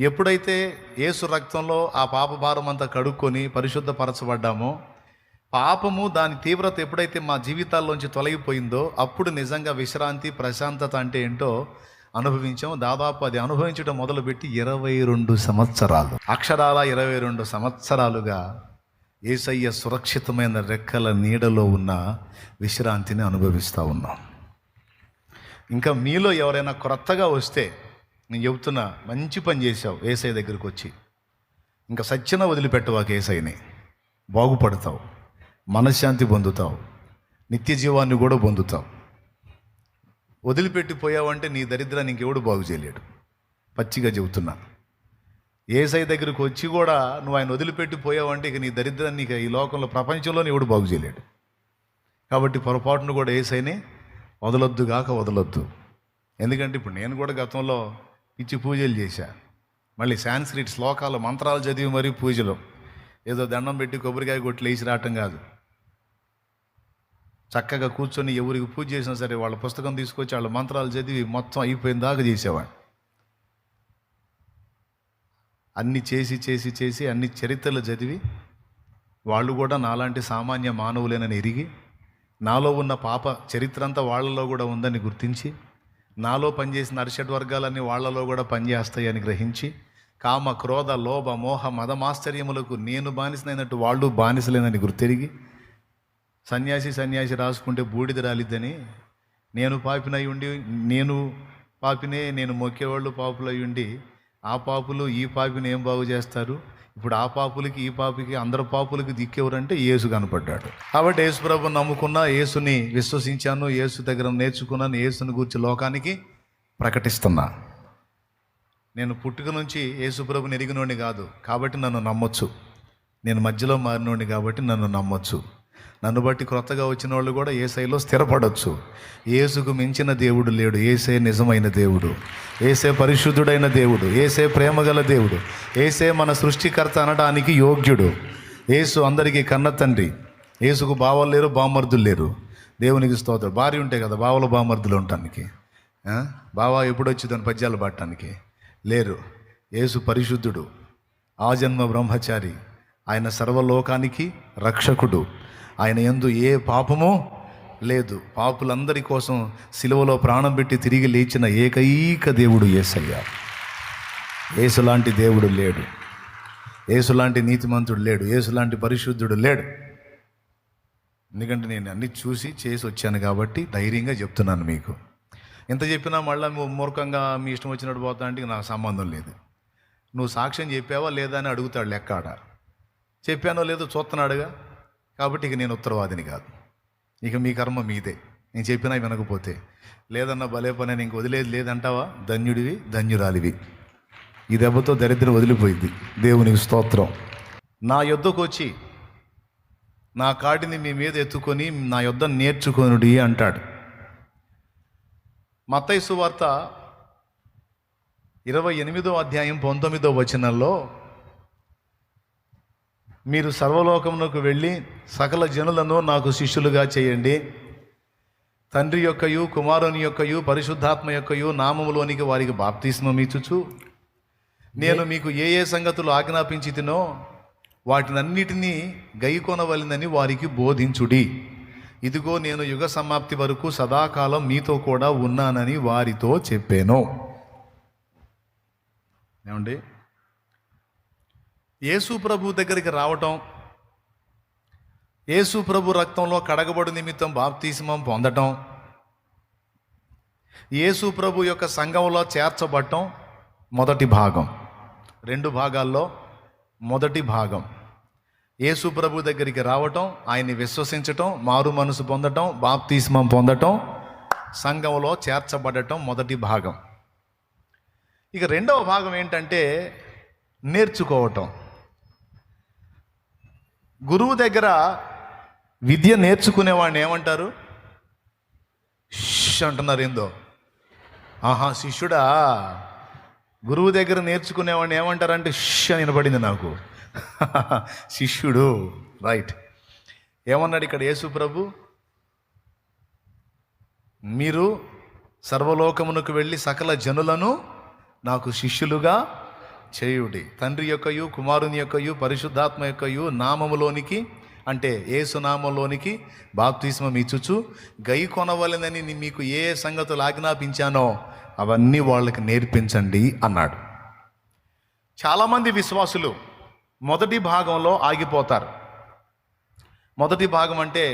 ఎప్పుడైతే యేసు రక్తంలో ఆ పాప భారం అంతా కడుక్కొని పరిశుద్ధపరచబడ్డామో, పాపము దాని తీవ్రత ఎప్పుడైతే మా జీవితాల్లోంచి తొలగిపోయిందో అప్పుడు నిజంగా విశ్రాంతి, ప్రశాంతత అంటే ఏంటో అనుభవించాం. దాదాపు అది అనుభవించడం మొదలుపెట్టి 22 సంవత్సరాలు, అక్షరాల 22 సంవత్సరాలుగా యేసయ్య సురక్షితమైన రెక్కల నీడలో ఉన్న విశ్రాంతిని అనుభవిస్తూ ఉన్నాం. ఇంకా మీలో ఎవరైనా క్రొత్తగా వస్తే నేను చెబుతున్నా, మంచి పని చేసావు. యేసయ్య దగ్గరికి వచ్చి ఇంకా సత్యన వదిలిపెట్టవాక యేసయ్యని, బాగుపడతావు, మనశ్శాంతి పొందుతావు, నిత్య జీవాన్ని కూడా పొందుతావు. వదిలిపెట్టిపోయావంటే నీ దరిద్రాన్ని ఇంకెవడు బాగు చేయలేడు. పచ్చిగా చెబుతున్నా, యేసయ్య దగ్గరికి వచ్చి కూడా నువ్వు ఆయన వదిలిపెట్టిపోయావంటే ఇక నీ దరిద్రాన్ని ఇక ఈ లోకంలో ప్రపంచంలోనే ఎవడు బాగు చేయలేడు. కాబట్టి పొరపాటును కూడా యేసయ్యని వదలొద్దు. ఎందుకంటే ఇప్పుడు నేను కూడా గతంలో పిచ్చి పూజలు చేశా. మళ్ళీ సాంస్క్రిట్ శ్లోకాలు, మంత్రాలు చదివి మరీ పూజలు, ఏదో దండం పెట్టి కొబ్బరికాయ కొట్టి లేచి రావటం కాదు. చక్కగా కూర్చొని ఎవరికి పూజ చేసినా సరే వాళ్ళ పుస్తకం తీసుకొచ్చి వాళ్ళ మంత్రాలు చదివి మొత్తం అయిపోయిన దాకా చేసేవాడు. అన్ని చేసి అన్ని చరిత్రలు చదివి వాళ్ళు కూడా నాలాంటి సామాన్య మానవులేనని ఎరిగి, నాలో ఉన్న పాప చరిత్ర అంతా వాళ్ళలో కూడా ఉందని గుర్తించి, నాలో పనిచేసిన అరిషడ్ వర్గాలన్నీ వాళ్ళలో కూడా పనిచేస్తాయని గ్రహించి, కామ, క్రోధ, లోభ, మోహ, మదమాశ్చర్యములకు నేను బానిసనైనట్టు వాళ్ళు బానిసలేనని గుర్తెరిగి, సన్యాసి రాసుకుంటే బూడిద రాలిద్దని, నేను పాపినై ఉండి నేను మొక్కేవాళ్ళు పాపులై ఉండి ఆ పాపులు ఈ పాపిని ఏం బాగు చేస్తారు? ఇప్పుడు ఆ పాపులకి ఈ పాపికి అందరు పాపులకి దిక్కెవరంటే యేసు కనపడ్డాడు. కాబట్టి యేసు ప్రభుని నమ్ముకున్నా, యేసుని విశ్వసించాను, యేసు దగ్గర నేర్చుకున్నాను, యేసుని గురించి లోకానికి ప్రకటిస్తున్నా. నేను పుట్టుక నుంచి యేసు ప్రభుని ఎరిగినోడిని కాదు కాబట్టి నన్ను నమ్మొచ్చు. నేను మధ్యలో మారినోడిని కాబట్టి నన్ను నమ్మొచ్చు. నన్ను బట్టి క్రొత్తగా వచ్చిన వాళ్ళు కూడా యేసయ్యలో స్థిరపడవచ్చు. యేసుకు మించిన దేవుడు లేడు. యేసే నిజమైన దేవుడు, యేసే పరిశుద్ధుడైన దేవుడు, యేసే ప్రేమగల దేవుడు, యేసే మన సృష్టికర్త అనడానికి యోగ్యుడు. యేసు అందరికీ కన్న తండ్రి. యేసుకు బావలు లేరు, బామర్దులు లేరు. దేవునికి స్తోత్రం. భార్య ఉంటే కదా బావలు బామర్దులు ఉండటానికి. బావ ఎప్పుడొచ్చిందని పద్యాలు పాడటానికి లేరు. యేసు పరిశుద్ధుడు, ఆజన్మ బ్రహ్మచారి. ఆయన సర్వలోకానికి రక్షకుడు. ఆయన యందు ఏ పాపమూ లేదు. పాపులందరి కోసం సిలువలో ప్రాణం పెట్టి తిరిగి లేచిన ఏకైక దేవుడు యేసయ్య. యేసులాంటి దేవుడు లేడు, యేసులాంటి నీతిమంతుడు లేడు, యేసులాంటి పరిశుద్ధుడు లేడు. ఎందుకంటే నేను అన్ని చూసి చేసి వచ్చాను కాబట్టి ధైర్యంగా చెప్తున్నాను మీకు. ఎంత చెప్పినా మళ్ళీ మూర్ఖంగా మీ ఇష్టం వచ్చినట్టు పోతా అంటే నాకు సంబంధం లేదు. నువ్వు సాక్ష్యం చెప్పావా లేదా అని అడుగుతాడు లెక్కాడ. చెప్పానో లేదో చూస్తున్నాడుగా, కాబట్టి ఇక నేను ఉత్తరవాదిని కాదు. ఇక మీ కర్మ మీదే. నేను చెప్పినా వినకపోతే, లేదన్నా భలే పని ఇంక వదిలేదు లేదంటావా, ధన్యుడివి, ధన్యురాలివి. ఈ దెబ్బతో దరిద్రం వదిలిపోయింది. దేవునికి స్తోత్రం. నా యొద్దకు వచ్చి నా కాడిని మీ మీద ఎత్తుకొని నా యొద్ద నేర్చుకొనుడి అంటాడు. మత్తయి సువార్త 28వ అధ్యాయం 19వ వచనంలో, మీరు సర్వలోకమునకు వెళ్ళి సకల జనులను నాకు శిష్యులుగా చేయండి, తండ్రి యొక్కయు కుమారుని యొక్కయు పరిశుద్ధాత్మ యొక్కయు నామములోనికి వారికి బాప్తిస్మం ఇచ్చుచు, నేను మీకు ఏ ఏ సంగతులు ఆజ్ఞాపించి తినో వాటినన్నిటినీ గైకొనవలెనని వారికి బోధించుడి. ఇదిగో నేను యుగ సమాప్తి వరకు సదాకాలం మీతో కూడా ఉన్నానని వారితో చెప్పాను. ఏమండి, యేసు ప్రభు దగ్గరికి రావటం, యేసు ప్రభు రక్తంలో కడగబడు నిమిత్తం బాప్తిస్మం పొందటం, యేసు ప్రభు యొక్క సంఘంలో చేర్చబడటం మొదటి భాగం. 2 భాగాల్లో మొదటి భాగం యేసు ప్రభు దగ్గరికి రావటం, ఆయన్ని విశ్వసించటం, మారు మనసు పొందటం, బాప్తిస్మం పొందటం, సంఘంలో చేర్చబడటం మొదటి భాగం. ఇక 2వ భాగం ఏంటంటే నేర్చుకోవటం. గురువు దగ్గర విద్య నేర్చుకునేవాడిని ఏమంటారు? అంటున్నారు. ఏందో శిష్యుడా. గురువు దగ్గర నేర్చుకునేవాడిని ఏమంటారంటే అని వినపడింది నాకు. శిష్యుడు, రైట్. ఏమన్నాడు ఇక్కడ యేసు ప్రభు? మీరు సర్వలోకమునకు వెళ్ళి సకల జనులను నాకు శిష్యులుగా చేయుడి. తండ్రి యొక్కయు కుమారుని యొక్కయు పరిశుద్ధాత్మ యొక్కయు నామములోనికి, అంటే యేసు నామంలోనికి బాప్తిస్మం ఇచ్చుచు గై కొనవలెనని మీకు ఏ సంగతులు ఆజ్ఞాపించానో అవన్నీ వాళ్ళకి నేర్పించండి అన్నాడు. చాలామంది విశ్వాసులు మొదటి భాగంలో ఆగిపోతారు. మొదటి భాగం అంటే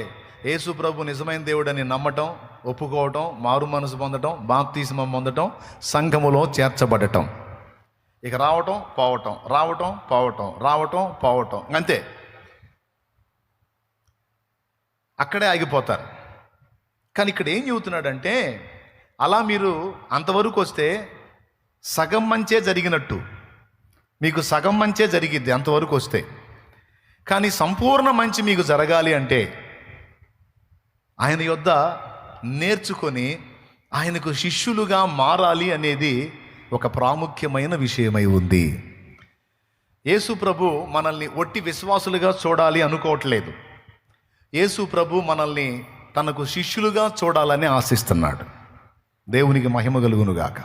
యేసు ప్రభు నిజమైన దేవుడని నమ్మటం, ఒప్పుకోవటం, మారు మనసు పొందటం, బాప్తిస్మం పొందటం, సంఘములో చేర్చబడటం. ఇక రావటం పోవటం, రావటం పోవటం, రావటం పోవటం, అంతే. అక్కడే ఆగిపోతారు. కానీ ఇక్కడ ఏం చెబుతున్నాడంటే, అలా మీరు అంతవరకు వస్తే సగం మంచే జరిగినట్టు, మీకు సగం మంచే జరిగిద్ది అంతవరకు వస్తే. కానీ సంపూర్ణ మంచి మీకు జరగాలి అంటే ఆయన యొద్ద నేర్చుకొని ఆయనకు శిష్యులుగా మారాలి అనేది ఒక ప్రాముఖ్యమైన విషయమై ఉంది. యేసు ప్రభు మనల్ని ఒట్టి విశ్వాసులుగా చూడాలి అనుకోవట్లేదు. యేసు ప్రభు మనల్ని తనకు శిష్యులుగా చూడాలని ఆశిస్తున్నాడు. దేవునికి మహిమ కలుగునుగాక.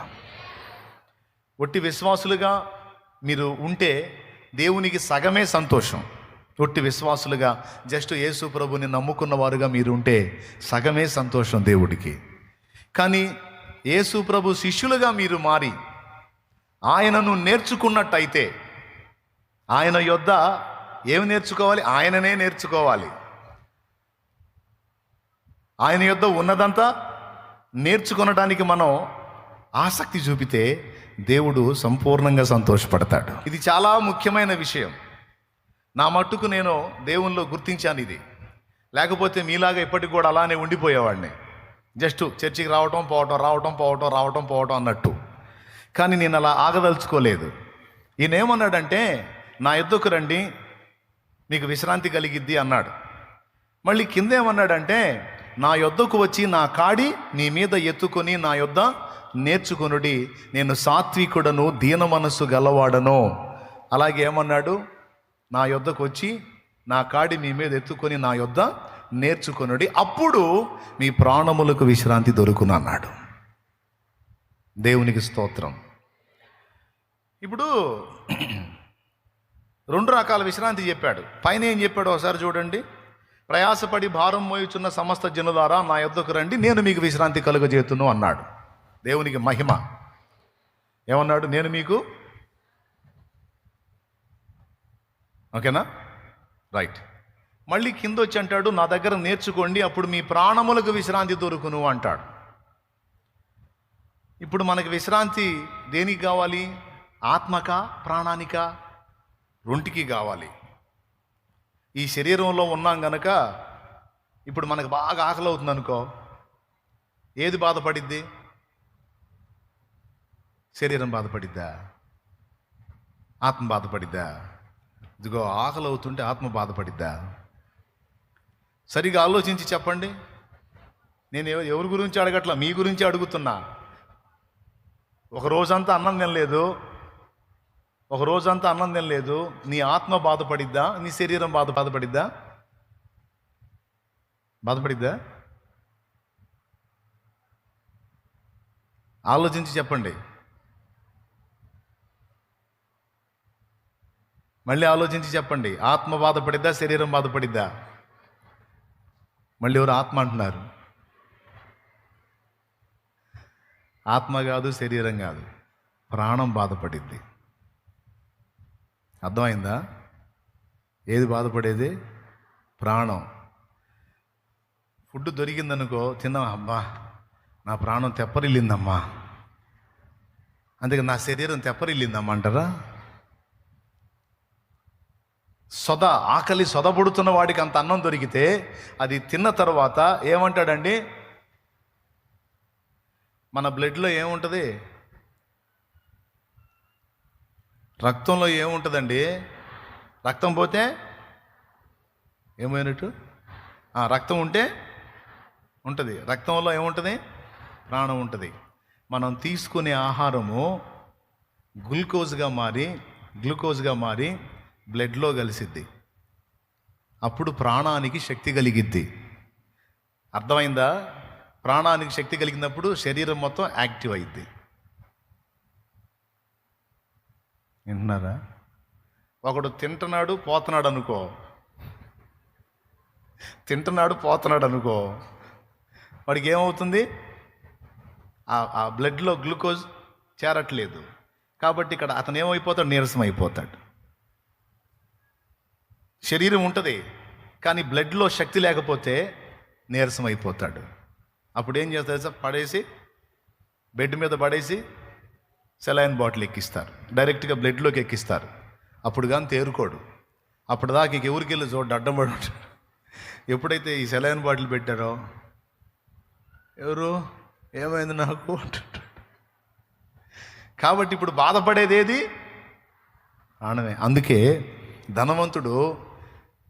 ఒట్టి విశ్వాసులుగా మీరు ఉంటే దేవునికి సగమే సంతోషం. ఒట్టి విశ్వాసులుగా జస్ట్ యేసు ప్రభుని నమ్ముకున్న వారుగా మీరు ఉంటే సగమే సంతోషం దేవుడికి. కానీ యేసు ప్రభు శిష్యులుగా మీరు మారి ఆయనను నేర్చుకున్నట్టయితే, ఆయన యొద్ద ఏమి నేర్చుకోవాలి? ఆయననే నేర్చుకోవాలి. ఆయన యొద్ద ఉన్నదంతా నేర్చుకొనడానికి మనం ఆసక్తి చూపితే దేవుడు సంపూర్ణంగా సంతోషపడతాడు. ఇది చాలా ముఖ్యమైన విషయం. నా మట్టుకు నేను దేవునిలో గుర్తించాను ఇది. లేకపోతే మీలాగా ఇప్పటికి కూడా అలానే ఉండిపోయేవాడిని. జస్ట్ చర్చికి రావటం పోవటం, రావటం పోవటం, రావటం పోవటం అన్నట్టు. కానీ నేను అలా ఆగదలుచుకోలేదు. ఈయన ఏమన్నాడంటే, నా యుద్ధకు రండి మీకు విశ్రాంతి కలిగిద్ది అన్నాడు. మళ్ళీ కింద ఏమన్నాడంటే, నా యొద్దకు వచ్చి నా కాడి నీ మీద ఎత్తుకొని నా యొద్ద నేర్చుకొనుడి, నేను సాత్వికుడను దీన మనస్సు గలవాడను. అలాగే ఏమన్నాడు? నా యొద్దకు వచ్చి నా కాడి మీ మీద ఎత్తుకొని నా యొద్ద నేర్చుకొనుడి, అప్పుడు మీ ప్రాణములకు విశ్రాంతి దొరుకును అన్నాడు. దేవునికి స్తోత్రం. ఇప్పుడు 2 రకాల విశ్రాంతి చెప్పాడు. పైన ఏం చెప్పాడు ఒకసారి చూడండి. ప్రయాసపడి భారం మోయుచున్న సమస్త జనులారా నా యొద్దకు రండి, నేను మీకు విశ్రాంతి కలుగజేతును అన్నాడు. దేవునికి మహిమ. ఏమన్నాడు? నేను మీకు, ఓకేనా? రైట్. మళ్ళీ కింద వచ్చి అంటాడు, నా దగ్గర నేర్చుకోండి, అప్పుడు మీ ప్రాణములకు విశ్రాంతి దొరుకును అంటాడు. ఇప్పుడు మనకి విశ్రాంతి దేనికి కావాలి? ఆత్మక, ప్రాణానిక? రెంటికి కావాలి. ఈ శరీరంలో ఉన్నాం గనక ఇప్పుడు మనకు బాగా ఆకలి అవుతుంది అనుకో, ఏది బాధపడిద్ది? శరీరం బాధపడిద్దా? ఆత్మ బాధపడిద్దా? ఇదిగో ఆకలి అవుతుంటే ఆత్మ బాధపడిద్దా? సరిగా ఆలోచించి చెప్పండి. నేను ఎవరి గురించి అడగట్లా, మీ గురించి అడుగుతున్నా. ఒక రోజంతా అన్నం తినలేదు, ఒక రోజంతా అన్నం తినలేదు, నీ ఆత్మ బాధపడిద్దా? నీ శరీరం బాధపడిద్దా? బాధపడిద్దా? ఆలోచించి చెప్పండి. మళ్ళీ ఆలోచించి చెప్పండి. ఆత్మ బాధపడిద్దా? శరీరం బాధపడిద్దా? మళ్ళీ ఎవరు ఆత్మ అంటున్నారు? ఆత్మ కాదు, శరీరం కాదు, ప్రాణం బాధపడిద్ది. అర్థమైందా? ఏది బాధపడేది? ప్రాణం. ఫుడ్ దొరికిందనుకో, తిన్నాం, అబ్బా నా ప్రాణం తెప్పరిల్లిందమ్మా, అందుకే నా శరీరం తెప్పరిల్లిందమ్మా అంటారా? ఆకలి సొదబుడుతున్న వాడికి అంత అన్నం దొరికితే అది తిన్న తర్వాత ఏమంటాడండి? మన బ్లడ్లో ఏముంటుంది? రక్తంలో ఏముంటుందండి? రక్తం పోతే ఏమైనట్టు? రక్తం ఉంటే ఉంటుంది. రక్తంలో ఏముంటుంది? ప్రాణం ఉంటుంది. మనం తీసుకునే ఆహారము గ్లూకోజ్గా మారి బ్లడ్లో కలిసిద్ది. అప్పుడు ప్రాణానికి శక్తి కలిగిద్ది. అర్థమైందా? ప్రాణానికి శక్తి కలిగినప్పుడు శరీరం మొత్తం యాక్టివ్ అయింది. వింటున్నారా? ఒకడు తింటున్నాడు పోతున్నాడు అనుకో, వాడికి ఏమవుతుంది? ఆ బ్లడ్లో గ్లూకోజ్ చేరట్లేదు కాబట్టి ఇక్కడ అతను ఏమైపోతాడు? నీరసం అయిపోతాడు. శరీరం ఉంటుంది కానీ బ్లడ్లో శక్తి లేకపోతే నీరసం అయిపోతాడు. అప్పుడు ఏం చేస్తారు సార్? పడేసి బెడ్ మీద పడేసి సెలైన్ బాటిల్ ఎక్కిస్తారు, డైరెక్ట్గా బ్లడ్లోకి ఎక్కిస్తారు. అప్పుడు కానీ తేరుకోడు. అప్పుడు దాకా ఇక ఎవరికి వెళ్ళి చూడ అడ్డం పడి ఉంటాడు. ఎప్పుడైతే ఈ సెలైన్ బాటిల్ పెట్టారో, ఎవరు ఏమైంది నాకు అంటాడు. కాబట్టి ఇప్పుడు బాధపడేది ఏది? ప్రాణమే. అందుకే ధనవంతుడు,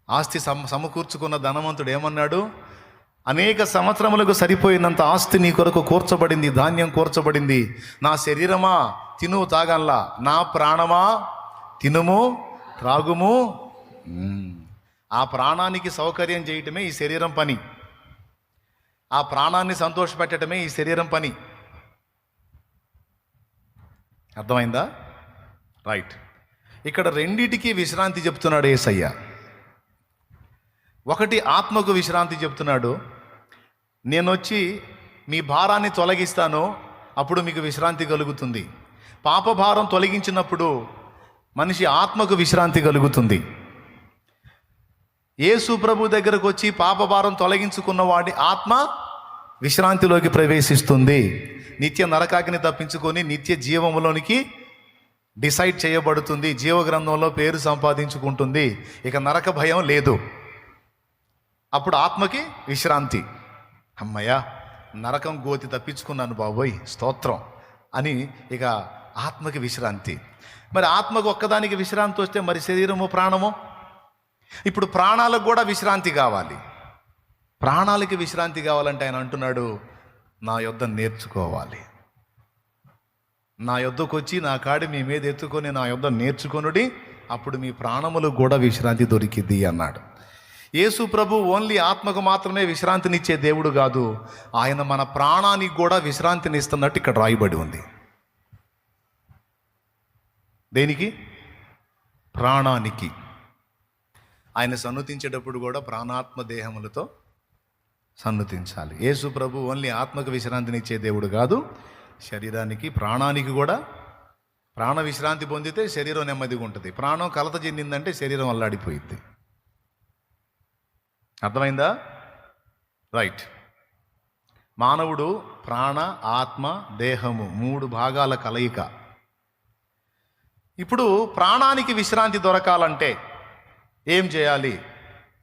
ఆస్తి సమకూర్చుకున్న ధనవంతుడు ఏమన్నాడు? అనేక సంవత్సరములకు సరిపోయినంత ఆస్తి నీ కొరకు కూర్చబడింది, ధాన్యం కూర్చబడింది. నా శరీరమా తిను తాగల్లా, నా ప్రాణమా తినుము త్రాగుము. ఆ ప్రాణానికి సౌకర్యం చేయటమే ఈ శరీరం పని. ఆ ప్రాణాన్ని సంతోషపెట్టడమే ఈ శరీరం పని. అర్థమైందా? రైట్. ఇక్కడ రెండిటికి విశ్రాంతి చెప్తున్నాడు యేసయ్య. ఒకటి ఆత్మకు విశ్రాంతి చెప్తున్నాడు. నేను వచ్చి మీ భారాన్ని తొలగిస్తాను, అప్పుడు మీకు విశ్రాంతి కలుగుతుంది. పాప భారం తొలగించినప్పుడు మనిషి ఆత్మకు విశ్రాంతి కలుగుతుంది. యేసు ప్రభు దగ్గరకు వచ్చి పాప భారం తొలగించుకున్న వాడి ఆత్మ విశ్రాంతిలోకి ప్రవేశిస్తుంది. నిత్య నరకాగ్ని తప్పించుకొని నిత్య జీవములోనికి డిసైడ్ చేయబడుతుంది. జీవగ్రంథంలో పేరు సంపాదించుకుంటుంది. ఇక నరక భయం లేదు. అప్పుడు ఆత్మకి విశ్రాంతి. అమ్మయ్య, నరకం గోతి తప్పించుకున్నాను బాబోయ్, స్తోత్రం అని ఇక ఆత్మకి విశ్రాంతి. మరి ఆత్మకు ఒక్కదానికి విశ్రాంతి వస్తే మరి శరీరము ప్రాణము? ఇప్పుడు ప్రాణాలకు కూడా విశ్రాంతి కావాలి. ప్రాణాలకి విశ్రాంతి కావాలంటే ఆయన అంటున్నాడు, నా యొద్ద నేర్చుకోవాలి. నా యొద్దకు వచ్చి నా కాడి మీ మీద ఎత్తుకొని నా యొద్ద నేర్చుకొనుడి, అప్పుడు మీ ప్రాణములకు కూడా విశ్రాంతి దొరికిద్ది అన్నాడు. యేసు ప్రభు ఓన్లీ ఆత్మకు మాత్రమే విశ్రాంతినిచ్చే దేవుడు కాదు, ఆయన మన ప్రాణానికి కూడా విశ్రాంతినిస్తున్నట్టు ఇక్కడ రాయబడి ఉంది. దేనికి? ప్రాణానికి. ఆయన సన్నుతించేటప్పుడు కూడా ప్రాణాత్మ దేహములతో సన్నుతించాలి. యేసు ప్రభు ఓన్లీ ఆత్మకు విశ్రాంతినిచ్చే దేవుడు కాదు, శరీరానికి ప్రాణానికి కూడా. ప్రాణ విశ్రాంతి పొందితే శరీరం నెమ్మదిగా ఉంటుంది. ప్రాణం కలత చెందిందంటే శరీరం అల్లాడిపోయింది. అర్థమైందా? రైట్. మానవుడు ప్రాణ, ఆత్మ, దేహము 3 భాగాల కలయిక. ఇప్పుడు ప్రాణానికి విశ్రాంతి దొరకాలంటే ఏం చేయాలి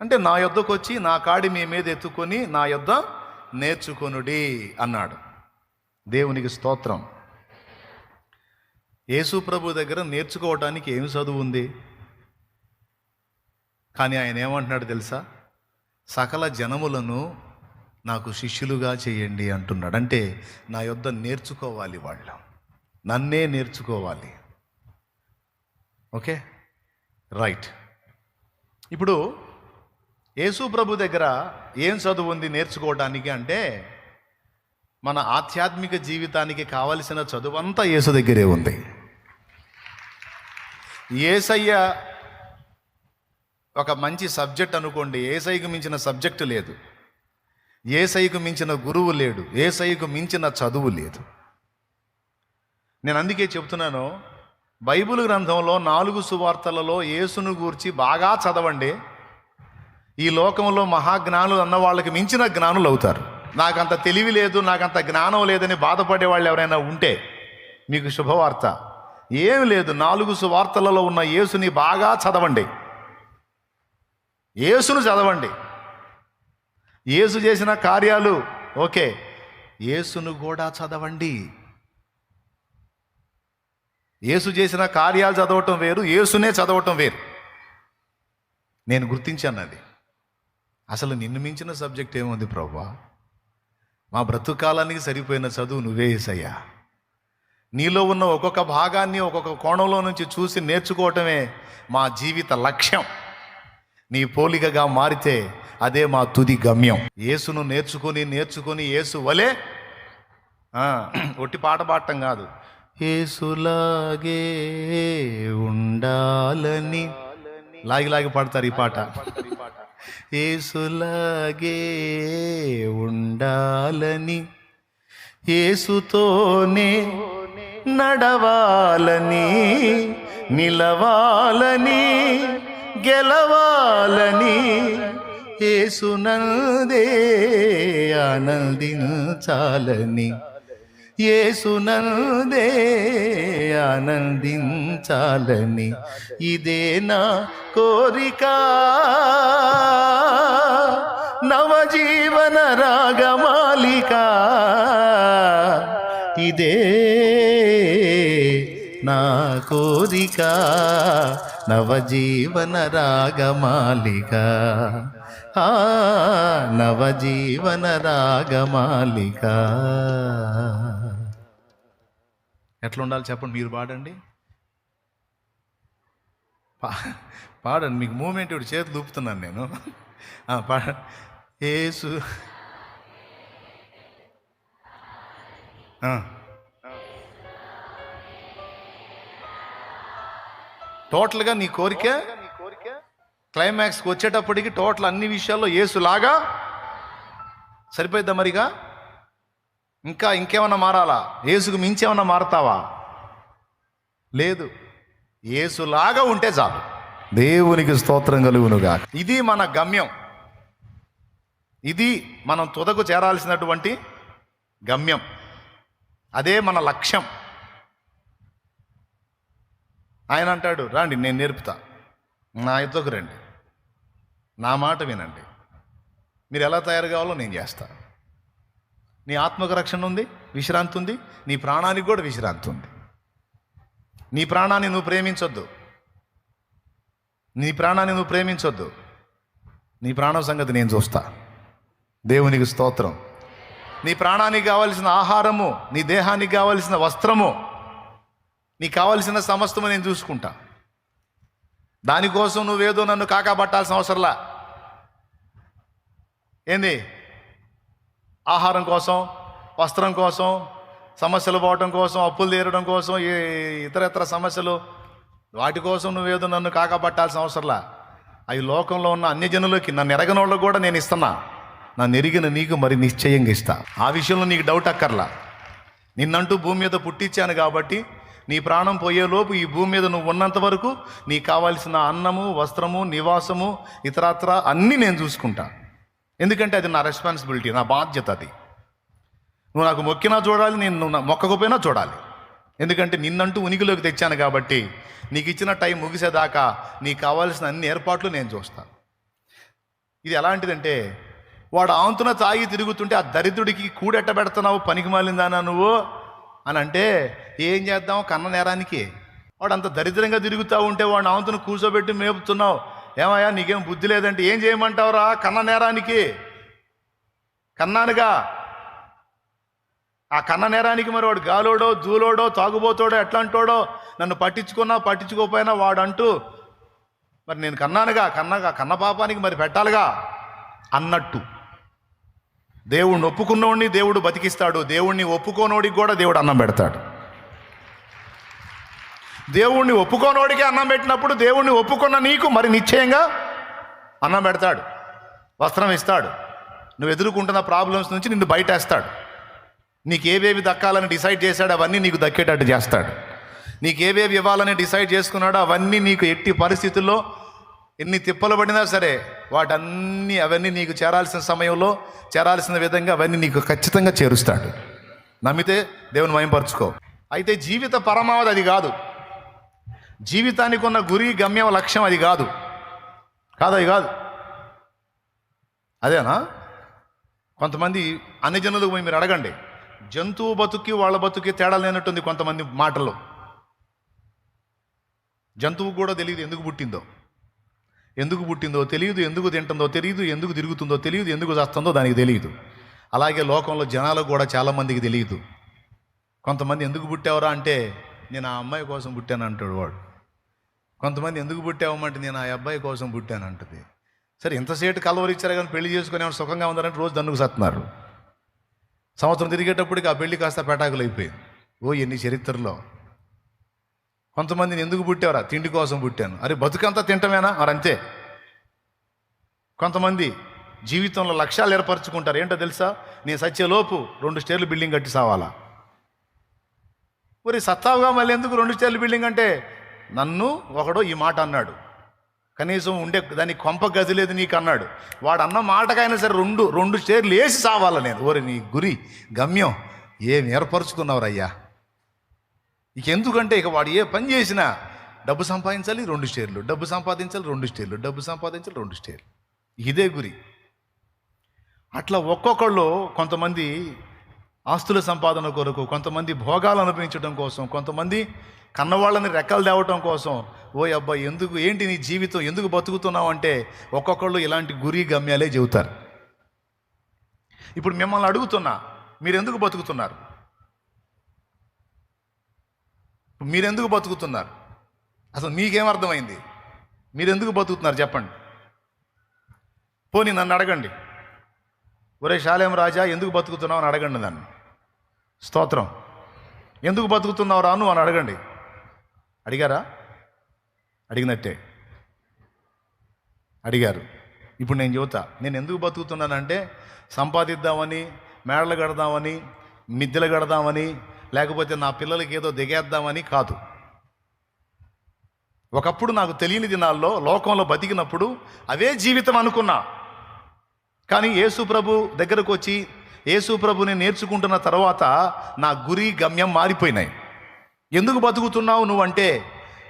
అంటే, నా యొద్దకు వచ్చి నా కాడి మీ మీద ఎత్తుకొని నా యొద్ద నేర్చుకొనుడి అన్నాడు. దేవునికి స్తోత్రం. యేసు ప్రభు దగ్గర నేర్చుకోవడానికి ఏం చదువు ఉంది? కానీ ఆయన ఏమంటున్నాడు తెలుసా? సకల జనములను నాకు శిష్యులుగా చేయండి అంటున్నాడు. అంటే నా యొద్ద నేర్చుకోవాలి, వాళ్ళు నన్నే నేర్చుకోవాలి. Okay, right. ఇప్పుడు యేసు ప్రభు దగ్గర ఏం చదువు ఉంది నేర్చుకోవడానికి అంటే, మన ఆధ్యాత్మిక జీవితానికి కావలసిన చదువంతా యేసు దగ్గరే ఉంది. యేసయ్య ఒక మంచి సబ్జెక్ట్ అనుకోండి, యేసయ్యకు మించిన సబ్జెక్టు లేదు, యేసయ్యకు మించిన గురువు లేడు, యేసయ్యకు మించిన చదువు లేదు. నేను అందుకే చెప్తున్నాను, బైబిల్ గ్రంథంలో 4 సువార్తలలో యేసును గూర్చి బాగా చదవండి. ఈ లోకంలో మహాజ్ఞానులు అన్న వాళ్ళకి మించిన జ్ఞానులు అవుతారు. నాకంత తెలివి లేదు, నాకంత జ్ఞానం లేదని బాధపడే వాళ్ళు ఎవరైనా ఉంటే మీకు శుభవార్త. ఏమి లేదు, 4 సువార్తలలో ఉన్న యేసుని బాగా చదవండి. యేసును చదవండి. యేసు చేసిన కార్యాలు ఓకే, యేసును కూడా చదవండి. యేసు చేసిన కార్యాలు చదవటం వేరు, యేసునే చదవటం వేరు. నేను గుర్తించాను అది. అసలు నిన్ను మించిన సబ్జెక్ట్ ఏముంది ప్రభువా? మా బ్రతుకాలానికి సరిపోయిన చదువు నువ్వే యేసయ్యా. నీలో ఉన్న ఒక్కొక్క భాగాన్ని ఒక్కొక్క కోణంలో నుంచి చూసి నేర్చుకోవటమే మా జీవిత లక్ష్యం. నీ పోలికగా మారితే అదే మా తుది గమ్యం. యేసును నేర్చుకొని యేసు వలె ఒట్టి పాట పాడటం కాదు, యేసులాగే ఉండాలని లాగి లాగి పాడతారు ఈ పాట. యేసులాగే ఉండాలని, యేసుతోనే నడవాలని, నిలవాలని, గెలవాలని, యేసునందే ఆనందించాలని, యేసునందే ఆనందించాలని, ఇదే నా కోరిక, నవజీవన రాగమాలిక, ఇదే నా కోరిక, నవజీవన రాగమాలిక, నవజీవన రాగమాలిక. ఎట్లా ఉండాలి చెప్పండి, మీరు పాడండి. పాడండి, మీకు మూమెంట్ ఇప్పుడు చేతులు ఊపుతున్నాను నేను. పాడ. యేసు టోటల్గా నీ కోరిక క్లైమాక్స్కి వచ్చేటప్పటికి టోటల్ అన్ని విషయాల్లో యేసులాగా సరిపోయిద్దా మరిగా? ఇంకేమన్నా మారాలా? యేసుకు మించేమన్నా మారతావా? లేదు, యేసులాగా ఉంటే చాలు. దేవునికి స్తోత్రం కలుగునుగా. ఇది మన గమ్యం, ఇది మనం తుదకు చేరాల్సినటువంటి గమ్యం, అదే మన లక్ష్యం. ఆయన అంటాడు, రండి నేను నేర్పుతా, నా యుద్ధకు రండి, నా మాట వినండి, మీరు ఎలా తయారు కావాలో నేను చేస్తా. నీ ఆత్మకు రక్షణ ఉంది, విశ్రాంతి ఉంది, నీ ప్రాణానికి కూడా విశ్రాంతి ఉంది. నీ ప్రాణాన్ని నువ్వు ప్రేమించొద్దు, నీ ప్రాణాన్ని నువ్వు ప్రేమించొద్దు, నీ ప్రాణం సంగతి నేను చూస్తా. దేవునికి స్తోత్రం. నీ ప్రాణానికి కావలసిన ఆహారము, నీ దేహానికి కావలసిన వస్త్రము, నీకు కావలసిన సమస్తము నేను చూసుకుంటా. దానికోసం నువ్వేదో నన్ను కాకాపట్టాల్సిన అవసరంలా. ఏంది? ఆహారం కోసం, వస్త్రం కోసం, సమస్యలు పోవటం కోసం, అప్పులు తీరడం కోసం, ఇతర సమస్యలు, వాటి కోసం నువ్వేదో నన్ను కాకాపట్టాల్సిన అవసరంలా. అవి లోకంలో ఉన్న అన్యజనులకి, నన్ను ఎరగనోళ్ళకు కూడా నేను ఇస్తున్నా. నన్ను ఎరిగిన నీకు మరి నిశ్చయంగా ఇస్తా. ఆ విషయంలో నీకు డౌట్ అక్కర్లా. నిన్నంటూ భూమి మీద పుట్టించాను కాబట్టి నీ ప్రాణం పోయేలోపు ఈ భూమి మీద నువ్వు ఉన్నంత వరకు నీకు కావాల్సిన అన్నము, వస్త్రము, నివాసము, ఇతరత్ర అన్నీ నేను చూసుకుంటా. ఎందుకంటే అది నా రెస్పాన్సిబిలిటీ, నా బాధ్యత. అది నువ్వు నాకు మొక్కినా చూడాలి, నేను మొక్కకపోయినా చూడాలి. ఎందుకంటే నిన్నంటూ ఉనికిలోకి తెచ్చాను కాబట్టి నీకు ఇచ్చిన టైం ముగిసేదాకా నీకు కావాల్సిన అన్ని ఏర్పాట్లు నేను చూస్తాను. ఇది ఎలాంటిదంటే, వాడు ఆంతున తాగి తిరుగుతుంటే ఆ దరిద్రుడికి కూడెట్ట పెడుతున్నావు పనికి మాలిందానా నువ్వు అని అంటే ఏం చేద్దాం? కన్న నేరానికి. వాడు అంత దరిద్రంగా తిరుగుతూ ఉంటే వాడిని ఆంతును కూర్చోబెట్టి మేపుతున్నావు. ఏమయ్యా నీకేం బుద్ధి లేదంటే ఏం చేయమంటావురా? కన్న నేరానికి కన్నానుగా. ఆ కన్న నేరానికి మరి వాడు గాలోడో, జూలోడో, తాగుబోతోడో, ఎట్లాంటోడో, నన్ను పట్టించుకున్నా పట్టించుకోపోయినా వాడంటూ మరి నేను కన్నానుగా, కన్న పాపానికి మరి పెట్టాలిగా అన్నట్టు. దేవుణ్ణి ఒప్పుకున్నోడిని దేవుడు బతికిస్తాడు, దేవుణ్ణి ఒప్పుకోనోడికి కూడా దేవుడు అన్నం పెడతాడు. దేవుణ్ణి ఒప్పుకోనోడికి అన్నం పెట్టినప్పుడు దేవుణ్ణి ఒప్పుకున్న నీకు మరి నిశ్చయంగా అన్నం పెడతాడు, వస్త్రం ఇస్తాడు, నువ్వు ఎదుర్కొంటున్న ప్రాబ్లమ్స్ నుంచి నిన్ను బయటేస్తాడు. నీకు ఏవేవి దక్కాలని డిసైడ్ చేశాడు అవన్నీ నీకు దక్కేటట్టు చేస్తాడు. నీకు ఏవేవి ఇవ్వాలని డిసైడ్ చేసుకున్నాడో అవన్నీ నీకు ఎట్టి పరిస్థితుల్లో ఎన్ని తిప్పలు పడినా సరే అవన్నీ నీకు చేరాల్సిన సమయంలో చేరాల్సిన విధంగా అవన్నీ నీకు ఖచ్చితంగా చేరుస్తాడు. నమ్మితే దేవుని మహిమపరచుకో. అయితే జీవిత పరమావధి అది కాదు, జీవితానికి ఉన్న గురి, గమ్యం, లక్ష్యం అది కాదు. అది కాదు. అదేనా? కొంతమంది అన్ని జనులకు పోయి మీరు అడగండి, జంతువు బతుకి వాళ్ళ బతుకి తేడా లేనట్టుంది కొంతమంది మాటల్లో. జంతువు కూడా తెలియదు ఎందుకు పుట్టిందో తెలియదు, ఎందుకు తింటుందో తెలియదు, ఎందుకు తిరుగుతుందో తెలియదు, ఎందుకు చేస్తుందో దానికి తెలియదు. అలాగే లోకంలో జనాలకు కూడా చాలామందికి తెలియదు. కొంతమంది ఎందుకు పుట్టావరా అంటే నేను ఆ అమ్మాయి కోసం పుట్టాను అంటాడు వాడు. కొంతమంది ఎందుకు పుట్టావమంటే నేను ఆ అబ్బాయి కోసం పుట్టాను అంటుంది. సరే ఇంతసేటు కలవరిచ్చారు కానీ పెళ్లి చేసుకుని ఏమైనా సుఖంగా ఉందంటే రోజు దన్నుకు సత్తున్నారు. సంవత్సరం తిరిగేటప్పటికి ఆ పెళ్లి కాస్త పెటాకులు అయిపోయింది. ఎన్ని చరిత్రలో. కొంతమందిని ఎందుకు పుట్టావరా? తిండి కోసం పుట్టాను. అరే బతుకంతా తింటమేనా? మరి అంతే. కొంతమంది జీవితంలో లక్ష్యాలు ఏర్పరచుకుంటారు. ఏంటో తెలుసా? నేను సత్యలోపు 2 స్టేర్లు బిల్డింగ్ కట్టి సావాలా. మరి సత్తావుగా మళ్ళీ ఎందుకు 2 స్టేర్లు బిల్డింగ్ అంటే? నన్ను ఒకడో ఈ మాట అన్నాడు, కనీసం ఉండే దానికి కొంప గది లేదు నీకు అన్నాడు. వాడు అన్న మాటకైనా సరే 2 స్టేర్లు వేసి సావాలా నేను. నీ గురి గమ్యం ఏం ఏర్పరచుకున్నావురయ్యా. ఇక ఎందుకంటే ఇక వాడు ఏ పని చేసినా డబ్బు సంపాదించాలి 2 స్టేర్లు, డబ్బు సంపాదించాలి 2 స్టేర్లు, డబ్బు సంపాదించాలి 2 స్టేర్లు. ఇదే గురి. అట్లా ఒక్కొక్కళ్ళు కొంతమంది ఆస్తుల సంపాదన కొరకు, కొంతమంది భోగాలు అనుభవించడం కోసం, కొంతమంది కన్నవాళ్ళని రెక్కలు తేవటం కోసం. అబ్బాయి ఎందుకు, ఏంటి నీ జీవితం, ఎందుకు బతుకుతున్నావు అంటే ఒక్కొక్కళ్ళు ఇలాంటి గురి గమ్యాలే చెబుతారు. ఇప్పుడు మిమ్మల్ని అడుగుతున్నా, మీరెందుకు బతుకుతున్నారు? మీరెందుకు బతుకుతున్నారు? అసలు మీకేమర్థమైంది? మీరెందుకు బతుకుతున్నారు చెప్పండి. పోనీ నన్ను అడగండి, ఒరే శాలేం రాజా ఎందుకు బతుకుతున్నావు అని అడగండి నన్ను. స్తోత్రం. ఎందుకు బతుకుతున్నావు రా నువ్వు అని అడగండి. అడిగారా? అడిగినట్టే అడిగారు. ఇప్పుడు నేను చెబుతా, నేను ఎందుకు బతుకుతున్నానంటే సంపాదిద్దామని, మేడలు కడదామని, మిద్దెలు కడదామని, లేకపోతే నా పిల్లలకి ఏదో దిగేద్దామని కాదు. ఒకప్పుడు నాకు తెలియని దినాల్లో లోకంలో బతికినప్పుడు అవే జీవితం అనుకున్నా. కానీ యేసు ప్రభు దగ్గరకు వచ్చి యేసు ప్రభుని నేర్చుకుంటున్న తర్వాత నా గురి గమ్యం మారిపోయినాయి. ఎందుకు బతుకుతున్నావు నువ్వంటే,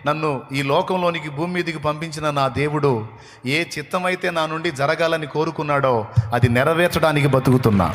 నన్ను ఈ లోకంలోనికి భూమి మీదకి పంపించిన నా దేవుడు ఏ చిత్తమైతే నా నుండి జరగాలని కోరుకున్నాడో అది నెరవేర్చడానికి బతుకుతున్నా.